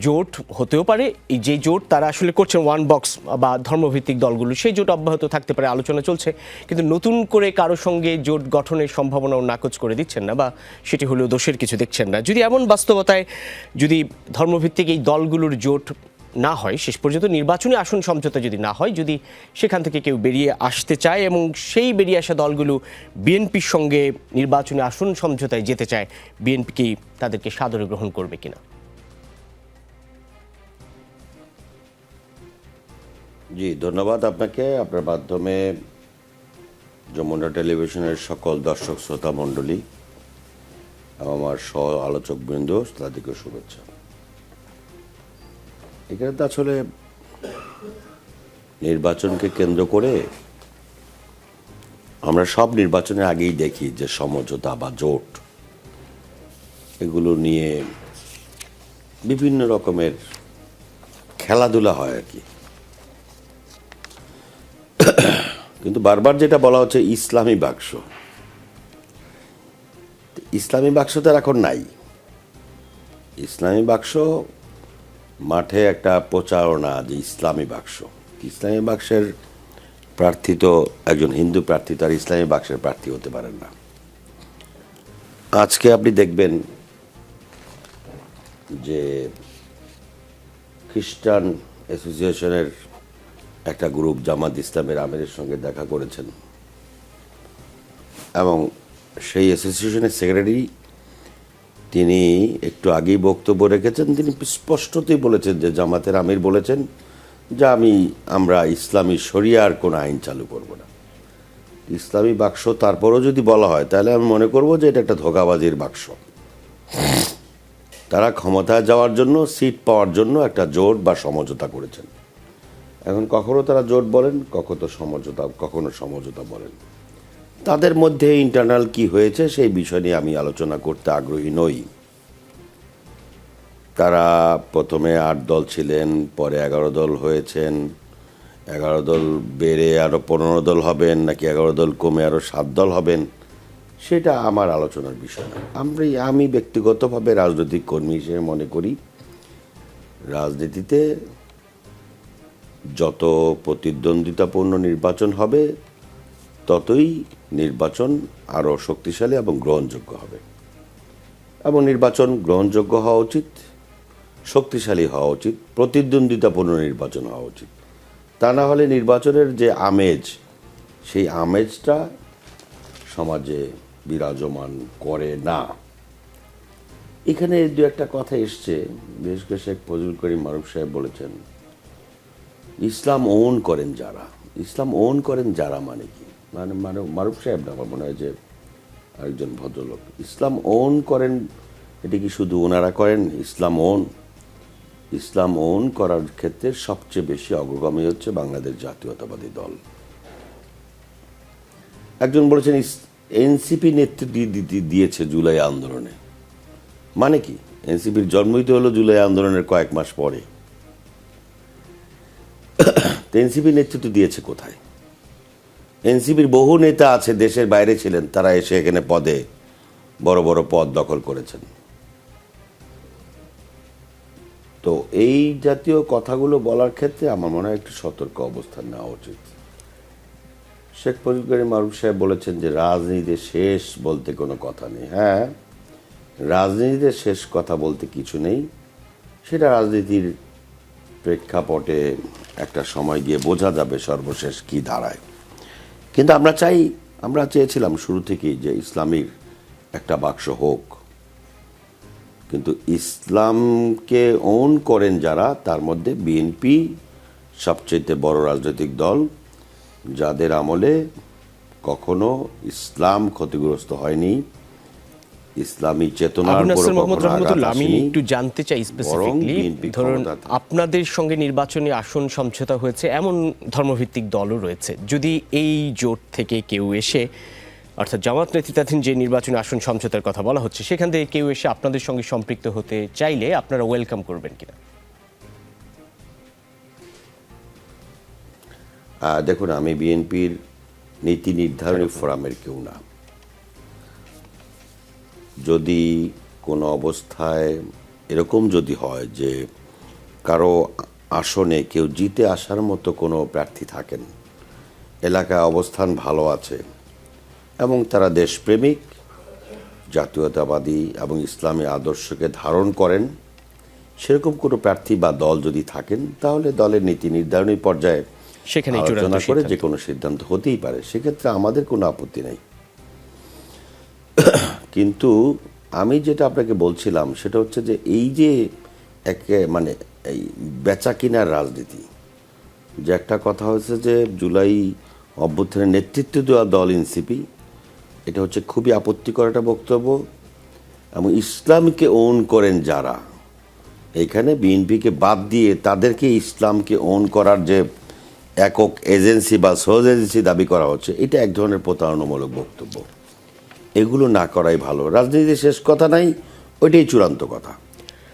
জোট হতেও পারে, এই যে জোট তারা আসলে করছেন ওয়ান বক্স বা ধর্মভিত্তিক দলগুলো, সেই জোট অব্যাহত থাকতে পারে, আলোচনা চলছে, কিন্তু নতুন করে কারো সঙ্গে জোট গঠনের সম্ভাবনাও নাকচ করে দিচ্ছেন না, বা সেটি হলেও দোষের কিছু দেখছেন না। যদি এমন বাস্তবতায় যদি ধর্মভিত্তিক এই দলগুলোর জোট না হয়, শেষ পর্যন্ত নির্বাচনী আসন সমঝোতা যদি না হয়, যদি সেখান থেকে কেউ বেরিয়ে আসতে চায় এবং সেই বেরিয়ে আসা দলগুলো বিএনপির সঙ্গে নির্বাচনী আসন সমঝোতায় যেতে চায়, বিএনপি কি তাদেরকে সাদরে গ্রহণ করবে কিনা? জি, ধন্যবাদ আপনাকে। আপনার মাধ্যমে যমুনা টেলিভিশনের সকল দর্শক শ্রোতা মণ্ডলী, আমার সহ আলোচক বৃন্দ, তাদেরকে শুভেচ্ছা। এখানে তো আসলে নির্বাচনকে কেন্দ্র করে আমরা সব নির্বাচনের আগেই দেখি যে সমঝোতা বা জোট এগুলো নিয়ে বিভিন্ন রকমের খেলাধুলা হয় আর কি। কিন্তু বারবার যেটা বলা হচ্ছে ইসলামী বাক্স, ইসলামী বাক্স তো এখন নাই। ইসলামী বাক্স মাঠে একটা প্রচারণা যে ইসলামী বাক্স, ইসলামী বাক্সের প্রার্থী তো একজন হিন্দু প্রার্থী, তার ইসলামী বাক্সের প্রার্থী হতে পারেন না। আজকে আপনি দেখবেন যে খ্রিস্টান অ্যাসোসিয়েশনের একটা গ্রুপ জামাত ইসলামের আমিরের সঙ্গে দেখা করেছেন এবং সেই অ্যাসোসিয়েশনের সেক্রেটারি তিনি একটু আগেই বক্তব্য রেখেছেন। তিনি স্পষ্টতই বলেছেন যে জামাতের আমির বলেছেন যে আমরা ইসলামী শরিয়ার কোনো আইন চালু করব না। ইসলামী বাক্স তারপরও যদি বলা হয় তাহলে আমি মনে করব যে এটা একটা ধোঁকাবাজির বাক্স। তারা ক্ষমতায় যাওয়ার জন্য, সিট পাওয়ার জন্য একটা জোট বা সমঝোতা করেছেন। এখন কখনো তারা জোট বলেন, কখনো সমঝোতা বলেন। তাদের মধ্যে ইন্টারনাল কি হয়েছে সেই বিষয় নিয়ে আমি আলোচনা করতে আগ্রহী নই। তারা প্রথমে 8 দল ছিলেন, পরে 11 দল হয়েছেন, 11 দল বেড়ে আরও 15 দল হবেন, নাকি 11 দল কমে আরও 7 দল হবেন, সেটা আমার আলোচনার বিষয় না। আমি ব্যক্তিগতভাবে রাজনৈতিক কর্মী হিসেবে মনে করি রাজনীতিতে যত প্রতিদ্বন্দ্বিতাপূর্ণ নির্বাচন হবে ততই নির্বাচন আরও শক্তিশালী এবং গ্রহণযোগ্য হবে। এবং নির্বাচন গ্রহণযোগ্য হওয়া উচিত, শক্তিশালী হওয়া উচিত, প্রতিদ্বন্দ্বিতাপূর্ণ নির্বাচন হওয়া উচিত। তা না হলে নির্বাচনের যে আমেজ, সেই আমেজটা সমাজে বিরাজমান করে না। এখানে দু একটা কথা এসছে, বিশেষ করে শেখ ফজলুল করিম মারুফ সাহেব বলেছেন ইসলাম ওন করেন যারা। ইসলাম ওন করেন যারা মানে কি? মানে মারুফ সাহেব না, আমার মনে হয় যে আরেকজন ভদ্রলোক। ইসলাম ওন করেন, এটি কি শুধু ওনারা করেন? ইসলাম ওন করার ক্ষেত্রে সবচেয়ে বেশি অগ্রগামী হচ্ছে বাংলাদেশ জাতীয়তাবাদী দল। একজন বলেছেন এনসিপি নেতৃত্ব দিয়েছে জুলাই আন্দোলনে। মানে কি? এনসিপির জন্মই তো হলো জুলাই আন্দোলনের কয়েক মাস পরে। এনসিপি নেতৃত্ব দিয়েছে কোথায়? এনসিপির বহু নেতা আছে, দেশের বাইরে ছিলেন, তারা এসে এখানে বড় বড় পদ দখল করেছেন। তো এই জাতীয় কথাগুলো বলার ক্ষেত্রে আমার মনে হয় একটু সতর্ক অবস্থান নেওয়া উচিত। শেখ ফজলুল করিম মারুফ সাহেব বলেছেন যে রাজনীতিতে শেষ বলতে কোনো কথা নেই। হ্যাঁ, রাজনীতিতে শেষ কথা বলতে কিছু নেই, সেটা রাজনীতির প্রেক্ষাপটে একটা সময় গিয়ে বোঝা যাবে সর্বশেষ কি দাঁড়ায়। কিন্তু আমরা চেয়েছিলাম শুরু থেকেই যে ইসলামীর একটা বাক্স হোক, কিন্তু ইসলামকে ওন করেন যারা, তার মধ্যে বিএনপি সবচেয়ে বড় রাজনৈতিক দল, যাদের আমলে কখনো ইসলাম ক্ষতিগ্রস্ত হয়নি, ইসলামী চেতনার উপর কখনো আঘাত আসেনি। আমি একটু জানতে চাই স্পেসিফিকলি, ধরুন আপনাদের সঙ্গে নির্বাচনী আসন সমঝোতা হয়েছে, এমন ধর্মভিত্তিক দলও রয়েছে। যদি এই জোট থেকে কেউ এসে, অর্থাৎ জামাত নেতৃত্বাধীন যে নির্বাচনী আসন সমঝোতার কথা বলা হচ্ছে, সেখান থেকে কেউ এসে আপনাদের সঙ্গে সম্পৃক্ত হতে চাইলে আপনারা ওয়েলকাম করবেন কিনা? দেখুন, আমি বিএনপির নীতি নির্ধারণী ফোরামের কেউ না। যদি কোনো অবস্থায় এরকম যদি হয় যে কারো আসনে কেউ জিতে আসার মতো কোনো প্রার্থী থাকেন, এলাকায় অবস্থান ভালো আছে এবং তারা দেশপ্রেমিক, জাতীয়তাবাদী এবং ইসলামী আদর্শকে ধারণ করেন, সেরকম কোনো প্রার্থী বা দল যদি থাকেন, তাহলে দলের নীতি নির্ধারণী পর্যায়ে সেখানেই চূড়ান্ত আলোচনা করে সিদ্ধান্ত। যে কোনো সিদ্ধান্ত হতেই পারে, সেক্ষেত্রে আমাদের কোনো আপত্তি নেই। কিন্তু আমি যেটা আপনাকে বলছিলাম সেটা হচ্ছে যে এই যে মানে এই বেচা কিনার রাজনীতি, যে একটা কথা হচ্ছে যে জুলাই অভ্যুত্থানের নেতৃত্ব দেওয়া দল এনসিপি, এটা হচ্ছে খুবই আপত্তিকর একটা বক্তব্য। এবং ইসলামকে ওন করেন যারা, এখানে বিএনপিকে বাদ দিয়ে তাদেরকে ইসলামকে ওন করার যে একক এজেন্সি বা সহজ এজেন্সি দাবি করা হচ্ছে, এটা এক ধরনের প্রতারণামূলক বক্তব্য। এগুলো না করাই ভালো। রাজনীতিতে শেষ কথা নাই, ওইটাই চূড়ান্ত কথা।